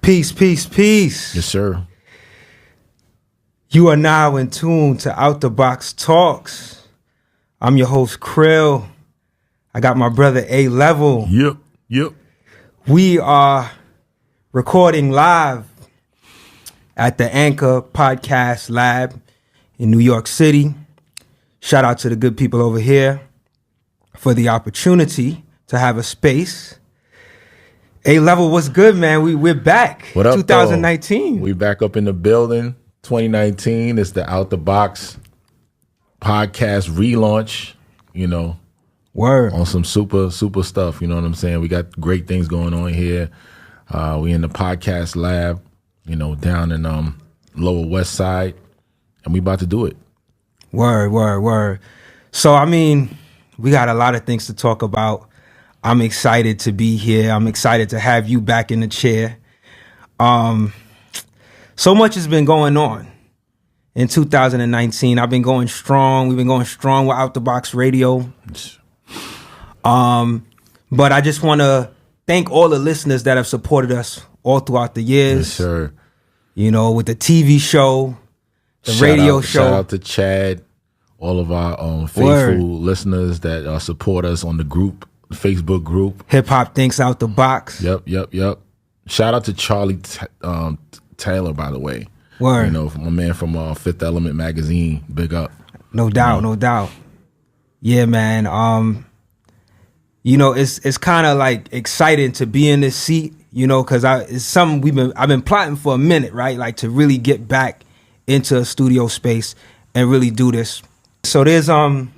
Peace, peace, peace. Yes, sir. You are now in tune to Out the Box Talks. I'm your host, Cril. I got my brother A-Level. Yep. We are recording live at the Anchor Podcast Lab in New York City. Shout out to the good people over here for the opportunity to have a space. A-Level, what's good, man? We're back. What up, 2019. Though? We back up in the building. 2019 is the Out the Box podcast relaunch, Word. On some super stuff, you know what I'm saying? We got great things going on here. We in the podcast lab, down in Lower West Side, and we about to do it. Word. So, we got a lot of things to talk about. I'm excited to be here. I'm excited to have you back in the chair. So much has been going on in 2019. I've been going strong. We've been going strong with Out the Box Radio. But I just want to thank all the listeners that have supported us all throughout the years. Yes, sir. With the TV show, the radio show. Shout out to Chad, all of our faithful listeners that support us on the group, the Facebook group. Hip Hop Thinks Out the Box. Yep. Shout out to Charlie Taylor, by the way. Word. My man from Fifth Element magazine. Big up. No doubt. Yeah, man. It's kind of like exciting to be in this seat, because it's something I've been plotting for a minute, right? Like to really get back into a studio space and really do this. So there's some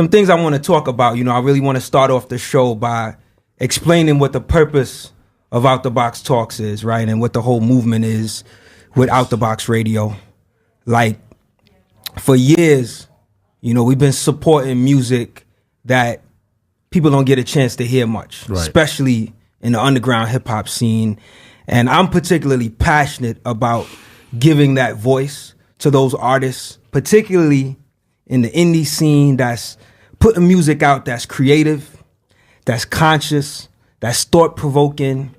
things I want to talk about. I really want to start off the show by explaining what the purpose of Out the Box Talks is, right? And what the whole movement is with Out the Box Radio. Like, for years, we've been supporting music that people don't get a chance to hear much, right, especially in the underground hip hop scene. And I'm particularly passionate about giving that voice to those artists, particularly in the indie scene, that's putting music out that's creative, that's conscious, that's thought-provoking,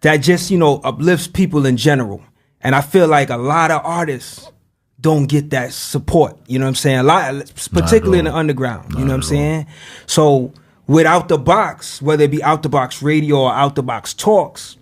that just, uplifts people in general. And I feel like a lot of artists don't get that support, you know what I'm saying? Particularly in the underground, you know what I'm saying? So with Out the Box, whether it be Out the Box Radio or Out the Box Talks,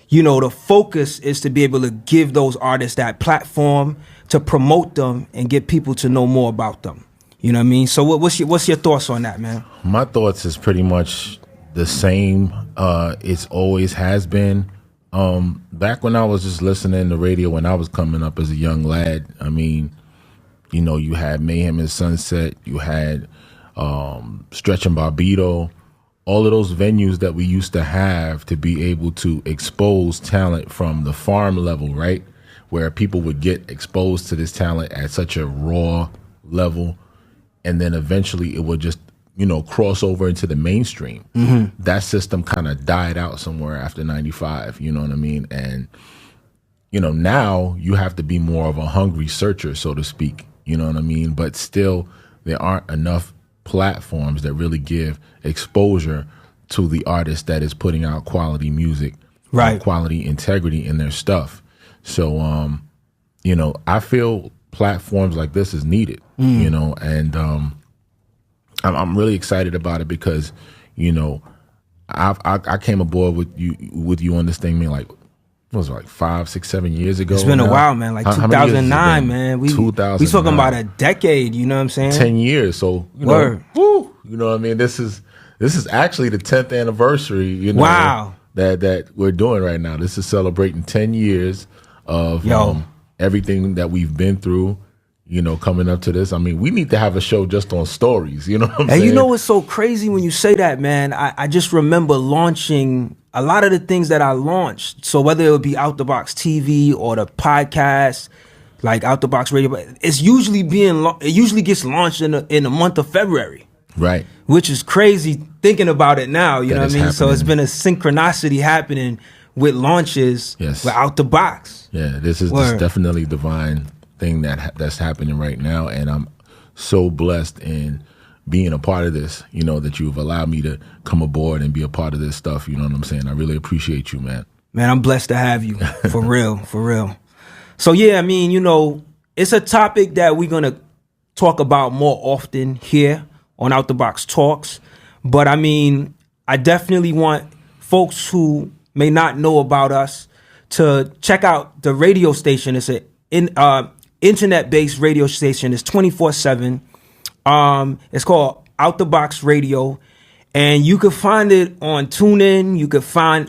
the focus is to be able to give those artists that platform to promote them and get people to know more about them. You know what I mean? So what's your thoughts on that, man? My thoughts is pretty much the same. It's always has been. Back when I was just listening to radio when I was coming up as a young lad, you had Mayhem and Sunset, you had Stretch and Barbito, all of those venues that we used to have to be able to expose talent from the farm level, right? Where people would get exposed to this talent at such a raw level, and then eventually it would just cross over into the mainstream. Mm-hmm. That system kind of died out somewhere after 95, you know what I mean? And, now you have to be more of a hungry searcher, so to speak, you know what I mean? But still, there aren't enough platforms that really give exposure to the artist that is putting out quality music, right? Quality integrity in their stuff. So, I feel platforms like this is needed, and I'm really excited about it because, I came aboard with you on this thing, man, like, what was it, like 5, 6, 7 years ago? It's been a while, man. Like 2009, man. We 2009. We talking about a decade, you know what I'm saying? 10 years. So, Word. Woo, you know what I mean? This is actually the 10th anniversary, wow, that we're doing right now. This is celebrating 10 years of everything that we've been through. Coming up to this, we need to have a show just on stories. You know what I'm saying? And what's so crazy when you say that, man? I just remember launching a lot of the things that I launched. So whether it would be Out the Box TV or the podcast, like Out the Box Radio, it's usually it usually gets launched in the month of February, right? Which is crazy thinking about it now. You know what I mean? Happening. So it's been a synchronicity happening with launches, yes, with Out the Box. Yeah, this is definitely divine thing that's happening right now, and I'm so blessed in being a part of this, that you've allowed me to come aboard and be a part of this stuff. You know what I'm saying? I really appreciate you, man. Man, I'm blessed to have you. For real, for real. So yeah, I mean, you know, it's a topic that we're gonna talk about more often here on Out the Box Talks. But I mean, I definitely want folks who may not know about us to check out the radio station. It's an internet-based radio station. It's 24/7. It's called Out the Box Radio, and you can find it on TuneIn. You can find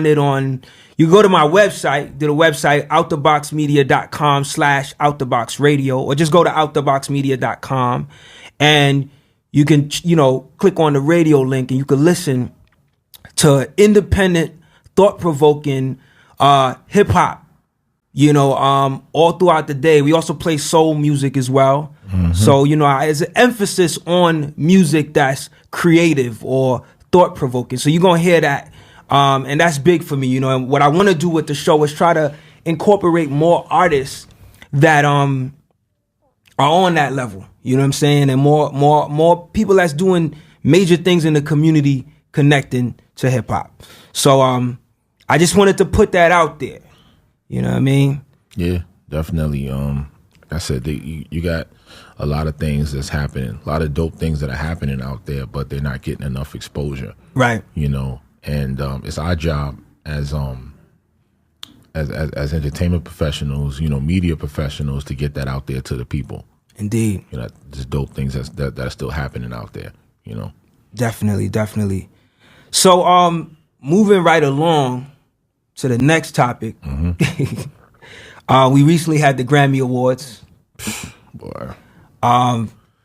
it on. You go to my website, the website outtheboxmedia.com/outtheboxradio, or just go to outtheboxmedia.com, and you can, you know, click on the radio link, and you can listen to independent, thought-provoking hip hop. You know, all throughout the day. We also play soul music as well. Mm-hmm. So, you know, there's an emphasis on music that's creative or thought-provoking. So you're going to hear that. And that's big for me, you know. And what I want to do with the show is try to incorporate more artists that are on that level. You know what I'm saying? And more people that's doing major things in the community connecting to hip-hop. So I just wanted to put that out there. You know what I mean? Yeah, definitely. Like I said, you got a lot of things that's happening, a lot of dope things that are happening out there, but they're not getting enough exposure. Right. You know, and it's our job as entertainment professionals, you know, media professionals, to get that out there to the people. Indeed. You know, just dope things that are still happening out there, you know. Definitely, definitely. So moving right along to the next topic. Mm-hmm. We recently had the Grammy Awards. Boy.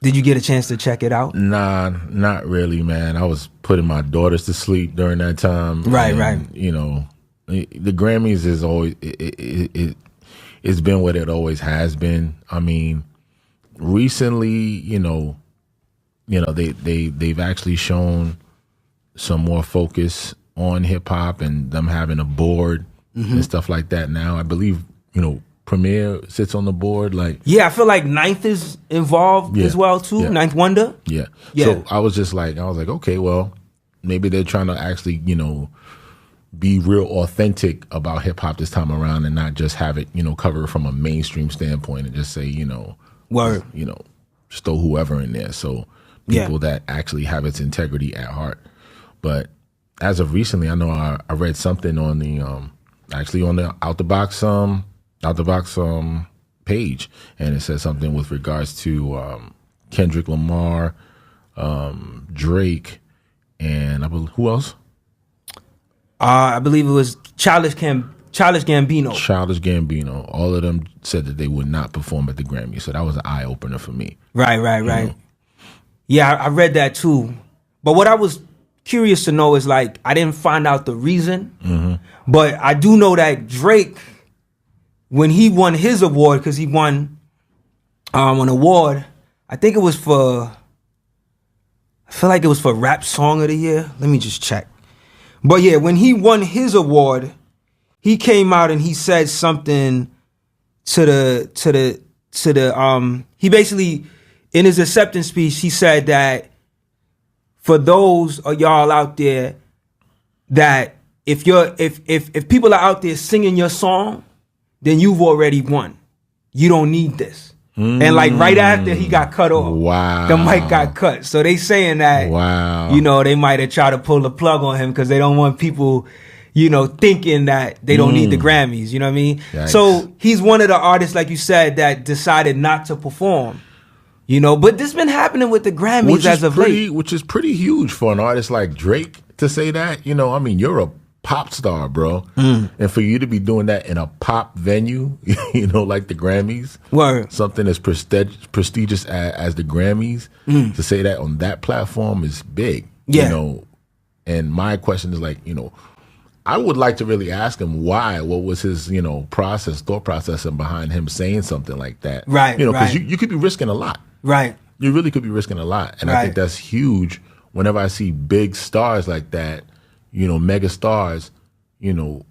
Did you get a chance to check it out? Nah, not really, man. I was putting my daughters to sleep during that time. Right, and, right. You know, the Grammys is always it's been what it always has been. I mean, recently, you know, they've actually shown some more focus on hip hop and them having a board and stuff like that now. I believe, you know, Premier sits on the board. Like, yeah, I feel like Ninth is involved as well too. Yeah. Ninth Wonder. Yeah. So I was like, okay, well, maybe they're trying to actually, you know, be real authentic about hip hop this time around and not just have it, you know, covered from a mainstream standpoint and just say, you know, word, you know, just throw whoever in there. So people that actually have its integrity at heart. But as of recently, I know I read something on the actually on the Out the Box page, and it said something with regards to Kendrick Lamar, Drake, and I believe, who else? I believe it was Childish Gambino. Childish Gambino. All of them said that they would not perform at the Grammys, so that was an eye opener for me. Right. You know? Yeah, I read that too. But what I was curious to know is, like, I didn't find out the reason, but I do know that Drake, when he won his award, because he won an award, I think it was for, I feel like it was for Rap Song of the Year. Let me just check. But yeah, when he won his award, he came out and he said something to the he basically, in his acceptance speech, he said that for those of y'all out there, that if people are out there singing your song, then you've already won. You don't need this. And like right after he got cut off, the mic got cut. So they saying that, you know, they might have tried to pull the plug on him because they don't want people, you know, thinking that they don't need the Grammys. You know what I mean? Yikes. So he's one of the artists, like you said, that decided not to perform. You know, but this been happening with the Grammys as of late. Which is pretty huge for an artist like Drake to say that. You know, I mean, you're a pop star, bro. And for you to be doing that in a pop venue, you know, like the Grammys, something as prestigious as the Grammys, to say that on that platform is big. You know, and my question is, like, you know, I would like to really ask him why. What was his, you know, thought process behind him saying something like that? Right. You know, because you could be risking a lot. Right. You really could be risking a lot. And I think that's huge whenever I see big stars like that, you know, mega stars, you know,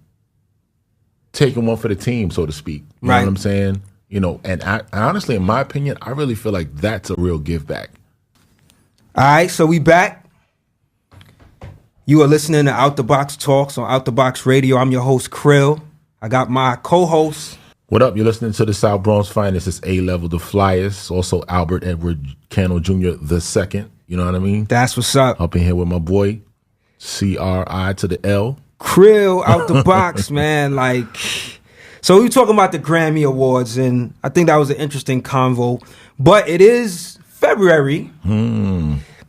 taking one for the team, so to speak. You know what I'm saying? You know, and I honestly, in my opinion, I really feel like that's a real give back. All right, so we back. You are listening to Out the Box Talks on Out the Box Radio. I'm your host, Cril. I got my co-host. What up? You're listening to the South Bronx finest. It's A-Level, the Flyers. Also Albert Edward Cano Jr. the second. You know what I mean? That's what's up. Up in here with my boy, C-R-I to the L. Cril out the box, man. Like, so we were talking about the Grammy Awards, and I think that was an interesting convo. But it is February,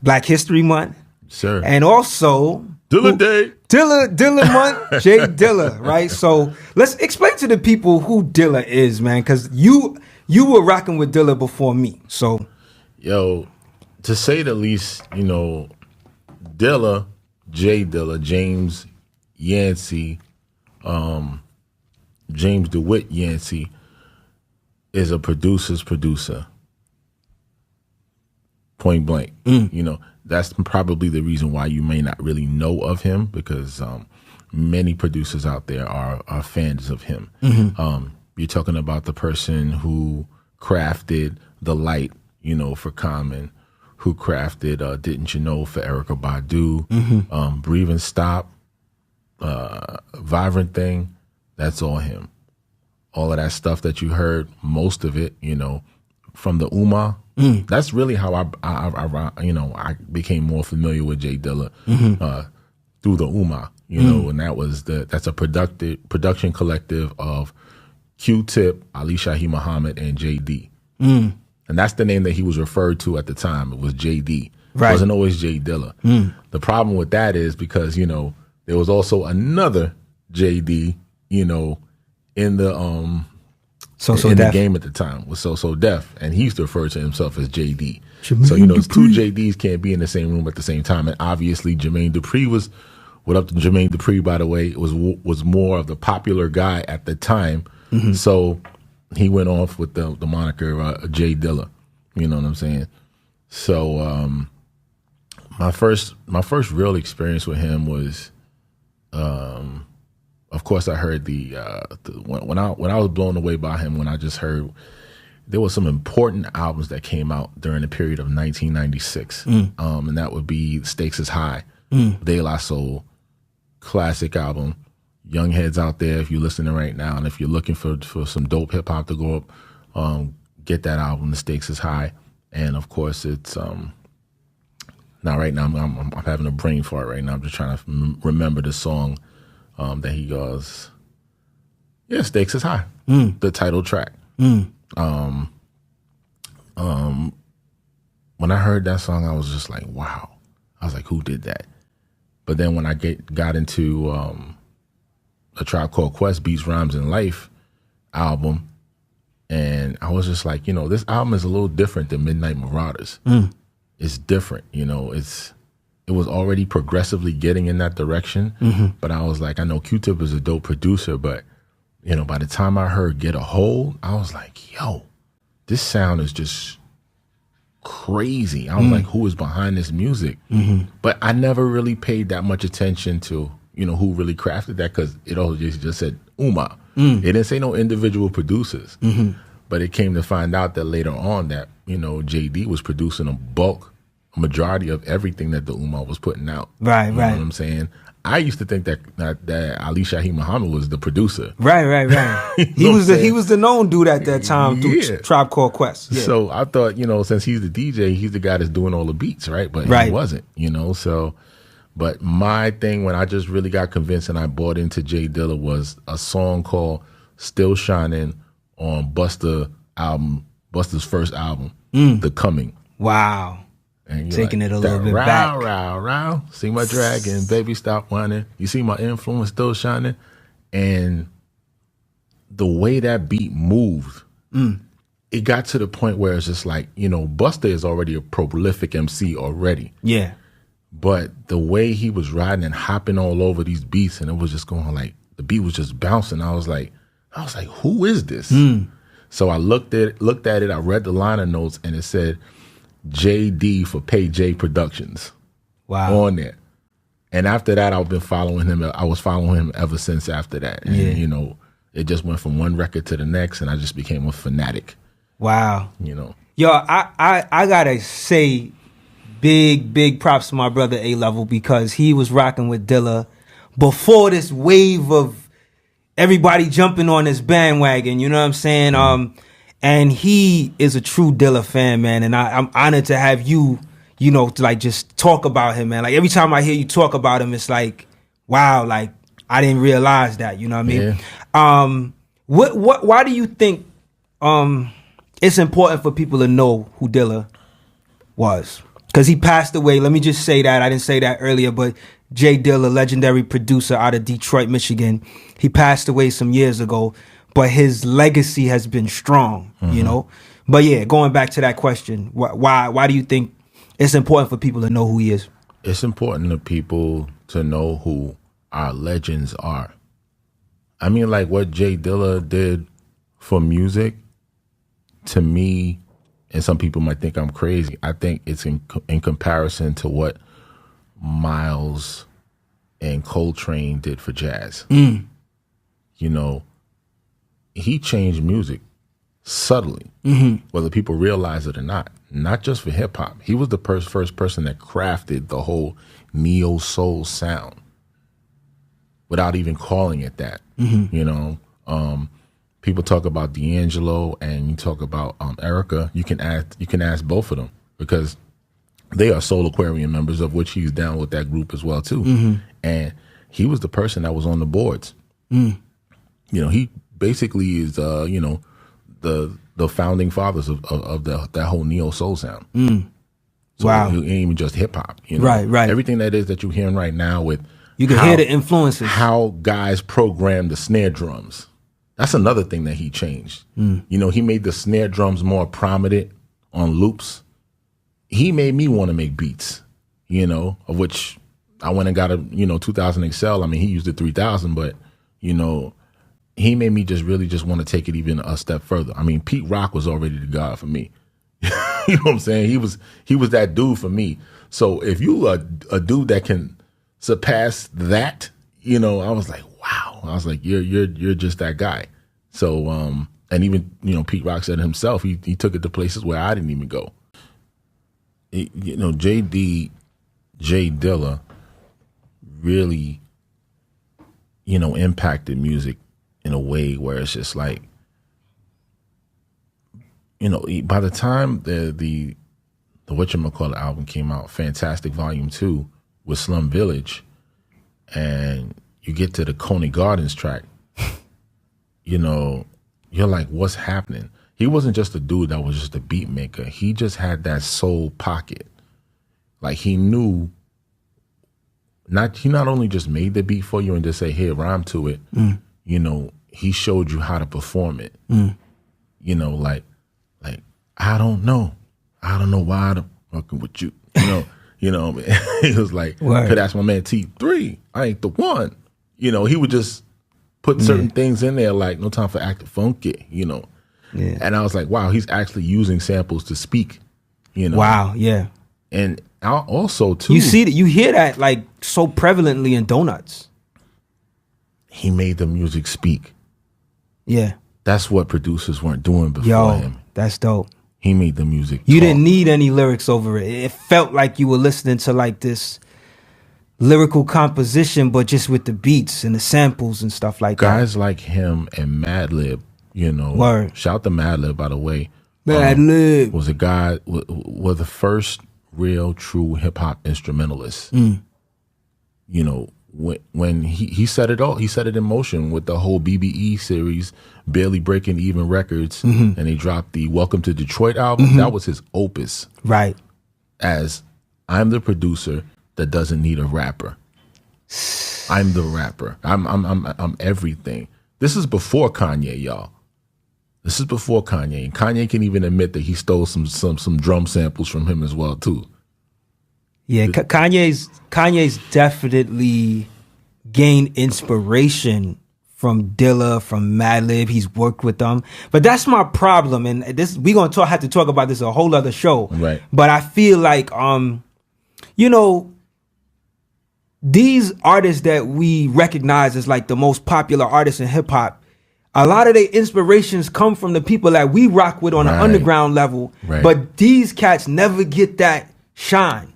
Black History Month. Sure. And also Dilla Day. Dilla month, JDilla, right? So let's explain to the people who Dilla is, man, because you were rocking with Dilla before me. So, yo, to say the least, you know, Dilla, JDilla, James Yancey, James DeWitt Yancey is a producer's producer. Point blank. You know, that's probably the reason why you may not really know of him, because many producers out there are fans of him. You're talking about the person who crafted The Light, you know, for Common, who crafted Didn't You Know for Erykah Badu, Breathe and Stop, Vibrant Thing. That's all him. All of that stuff that you heard, most of it, you know, from the Ummah. That's really how I became more familiar with JDilla through the Ummah, you know, and that's a production collective of Q-Tip, Ali Shahi Muhammad, and JD. And that's the name that he was referred to at the time. It was JD. Right. It wasn't always JDilla. The problem with that is because, you know, there was also another JD, you know, in the the game at the time, was So Def, and he used to refer to himself as JD. So, you know, two JDs can't be in the same room at the same time. And obviously Jermaine Dupri was, what up to Jermaine Dupri, by the way, was more of the popular guy at the time. So he went off with the moniker JDilla. You know what I'm saying? So my first real experience with him was, of course, I heard when I was blown away by him, when I just heard there was some important albums that came out during the period of 1996, and that would be Stakes is High, De La Soul, classic album. Young heads out there, if you're listening right now, and if you're looking for some dope hip hop to go up, get that album. The Stakes is High, and of course, it's now right now I'm having a brain fart right now. I'm just trying to remember the song. That he goes, yeah, Stakes is High, the title track. When I heard that song, I was just like, wow. I was like, who did that? But then when I got into A Tribe Called Quest, Beats, Rhymes, and Life album, and I was just like, you know, this album is a little different than Midnight Marauders. It's different, you know, it was already progressively getting in that direction, but I was like, I know Q-Tip is a dope producer, but, you know, by the time I heard Get a Hold, I was like, yo, this sound is just crazy. I was like, who is behind this music? But I never really paid that much attention to, you know, who really crafted that, because it all just said Ummah. It didn't say no individual producers. But it came to find out that later on that, you know, JD was producing a majority of everything that the Ummah was putting out. Right. You know what I'm saying? I used to think that Ali Shahi Muhammad was the producer. Right. He was the known dude at that time through Tribe Called Quest. Yeah. So I thought, you know, since he's the DJ, he's the guy that's doing all the beats, right? But he wasn't, you know. So, but my thing when I just really got convinced and I bought into JDilla was a song called "Still Shining" on Busta's first album, The Coming. Wow. And taking like, it a little bit back. Row. See my dragon, baby, stop whining. You see my influence still shining. And the way that beat moved, it got to the point where it's just like, you know, Busta is already a prolific MC already. Yeah. But the way he was riding and hopping all over these beats, and it was just going like, the beat was just bouncing. I was like, who is this? So I looked at it, I read the liner notes, and it said, JD for Pay J Productions. Wow. On there. And after that, I've been following him. I was following him ever since after that. And, you know, it just went from one record to the next, and I just became a fanatic. Wow. You know. Yo, I gotta say, big props to my brother A-Level, because he was rocking with Dilla before this wave of everybody jumping on this bandwagon, you know what I'm saying? And he is a true Dilla fan, man, and I'm honored to have you, you know, to like just talk about him, man. Like every time I hear you talk about him, it's like, wow, like I didn't realize that, you know what I mean? Why do you think it's important for people to know who Dilla was? Because he passed away. Let me just say that. I didn't say that earlier, but J.Dilla, legendary producer out of Detroit, Michigan, he passed away some years ago, but his legacy has been strong, you know? But yeah, going back to that question, why do you think it's important for people to know who he is? It's important for people to know who our legends are. I mean, like what J.Dilla did for music, to me, and some people might think I'm crazy, I think it's in comparison to what Miles and Coltrane did for jazz. You know, he changed music subtly, whether people realize it or not just for hip hop. He was the first person that crafted the whole neo soul sound without even calling it that. You know, people talk about D'Angelo and you talk about Erica. You can ask both of them, because they are Soul Aquarium members, of which he's down with that group as well too. And he was the person that was on the boards. You know, he basically is you know, the founding fathers of that whole neo soul sound. So Wow. it ain't even just hip hop. You know? Right. Everything that is that you're hearing right now with You can hear the influences. how guys program the snare drums. That's another thing that he changed. You know, he made the snare drums more prominent on loops. He made me want to make beats, you know, of which I went and got a, you know, 2000 XL. I mean, he used the 3000, but, you know, he made me just really just want to take it even a step further. I mean, Pete Rock was already the god for me. You know what I'm saying? He was that dude for me. So if you are a dude that can surpass that, you know, I was like, wow. I was like, you're just that guy. So and even, you know, Pete Rock said himself, he took it to places where I didn't even go. You know, J.Dilla really, you know, impacted music in a way where it's just like, you know, by the time the whatchamacallit album came out, Fantastic Volume 2 with Slum Village, and you get to the Coney Gardens track, you know, you're like, what's happening? He wasn't just a dude that was just a beat maker. He just had that soul pocket. Like he knew, he not only just made the beat for you and just say, hey, rhyme to it, you know, he showed you how to perform it. You know, like, I don't know why I'm fucking with you. You know, he was like, could ask my man T3, I ain't the one. You know, he would just put certain things in there like no time for acting funky, you know. Yeah. And I was like, wow, he's actually using samples to speak, you know. Wow, yeah. And also too, you hear that like so prevalently in Donuts. He made the music speak. Yeah. That's what producers weren't doing before him. That's dope. He made the music You didn't need any lyrics over it. It felt like you were listening to like this lyrical composition, but just with the beats and the samples and stuff like that. Guys like him and Madlib, you know. Shout to Madlib, by the way. Madlib was a guy, was the first real true hip hop instrumentalist. You know, when he set it all, he set it in motion with the whole BBE series, Barely Breaking Even Records, and he dropped the Welcome to Detroit album. That was his opus. Right. As I'm the producer that doesn't need a rapper. I'm the rapper. I'm everything. This is before Kanye, y'all. This is before Kanye. And Kanye can even admit that he stole some drum samples from him as well too. Yeah, Kanye's definitely gained inspiration from Dilla, from Madlib. He's worked with them, but that's my problem. And this we're gonna have to talk about this a whole other show. Right. But I feel like you know, these artists that we recognize as like the most popular artists in hip hop, a lot of their inspirations come from the people that we rock with on an underground level. Right. But these cats never get that shine.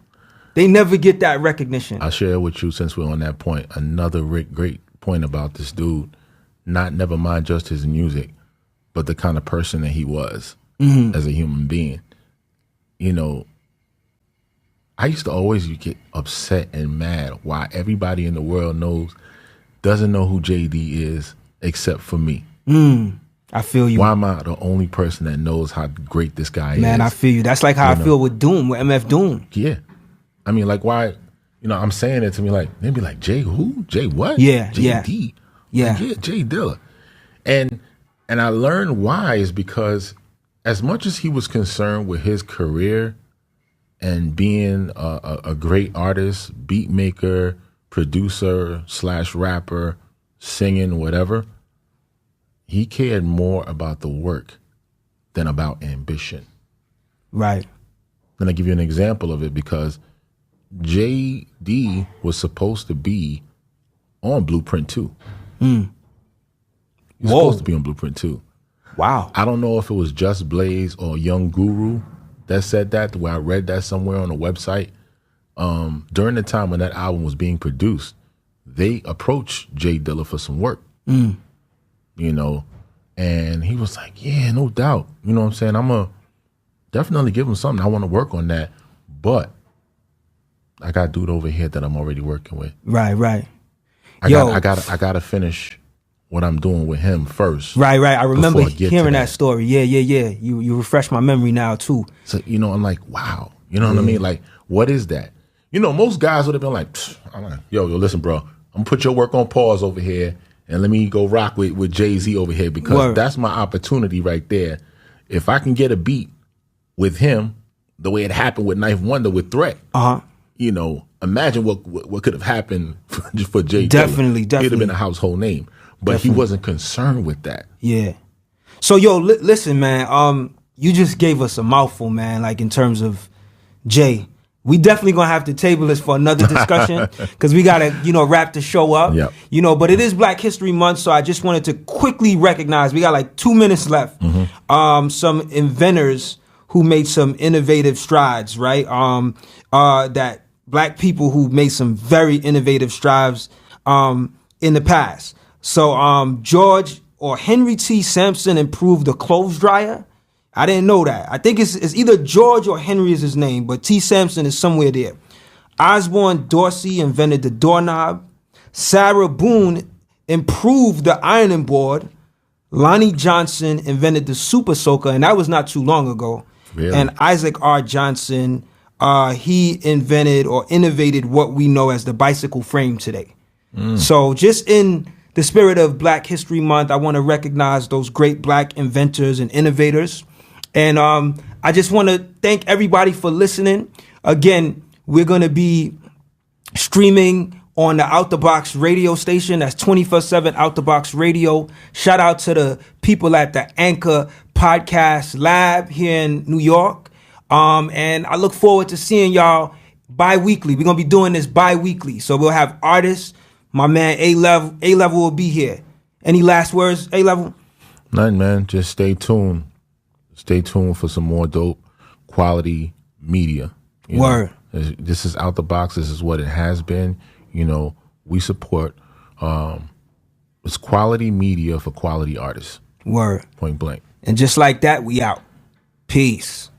They never get that recognition. I'll share with you, since we're on that point, another great point about this dude. Never mind just his music, but the kind of person that he was as a human being. You know, I used to always get upset and mad why everybody in the world doesn't know who JD is except for me. I feel you. Why am I the only person that knows how great this guy is? Man, I feel you. That's like how I feel with Doom, with MF Doom. Yeah. I mean, like, why, I'm saying it to me, like, they'd be like, Jay who? Jay what? Yeah, JD. Yeah. Like, yeah, J.Dilla. And I learned why is because as much as he was concerned with his career and being a great artist, beat maker, producer / rapper, singing, whatever, he cared more about the work than about ambition. Right. Then I give you an example of it because JD was supposed to be on Blueprint 2. He was supposed to be on Blueprint 2. Wow. I don't know if it was Just Blaze or Young Guru that said that, where I read that somewhere on a website. During the time when that album was being produced, they approached JDilla for some work, and he was like, yeah, no doubt. You know what I'm saying? I'm going to definitely give him something. I want to work on that, but I got a dude over here that I'm already working with. Right. I got to finish what I'm doing with him first. Right. I remember hearing that story. Yeah. You refresh my memory now too. So, I'm like, wow. You know what I mean? Like, what is that? Most guys would have been like, yo, listen, bro, I'm gonna put your work on pause over here and let me go rock with Jay-Z over here because that's my opportunity right there. If I can get a beat with him, the way it happened with Knife Wonder with Threat, imagine what could have happened for J.Dilla. Definitely. He'd have been a household name. But he wasn't concerned with that. Yeah. So, listen, man, you just gave us a mouthful, man, like in terms of Jay. We definitely going to have to table this for another discussion because we got to, wrap the show up. Yep. But it is Black History Month, so I just wanted to quickly recognize, we got like 2 minutes left, some inventors who made some innovative strides, right? That Black people who made some very innovative strides in the past. So George or Henry T. Sampson improved the clothes dryer. I didn't know that. I think it's either George or Henry is his name, but T. Sampson is somewhere there. Osborne Dorsey invented the doorknob. Sarah Boone improved the ironing board. Lonnie Johnson invented the super soaker, and that was not too long ago. Really? And Isaac R. Johnson, he invented or innovated what we know as the bicycle frame today. So just in the spirit of Black History Month, I want to recognize those great Black inventors and innovators. And I just want to thank everybody for listening. Again, we're going to be streaming on the Out the Box radio station. That's 24/7 Out the Box radio. Shout out to the people at the Anchor Podcast Lab here in New York. And I look forward to seeing y'all bi-weekly. We're going to be doing this bi-weekly. So we'll have artists. My man A-Level will be here. Any last words, A-Level? Nothing, man. Just stay tuned. Stay tuned for some more dope quality media. Word. This is Out the Box. This is what it has been. We support it's quality media for quality artists. Word. Point blank. And just like that, we out. Peace.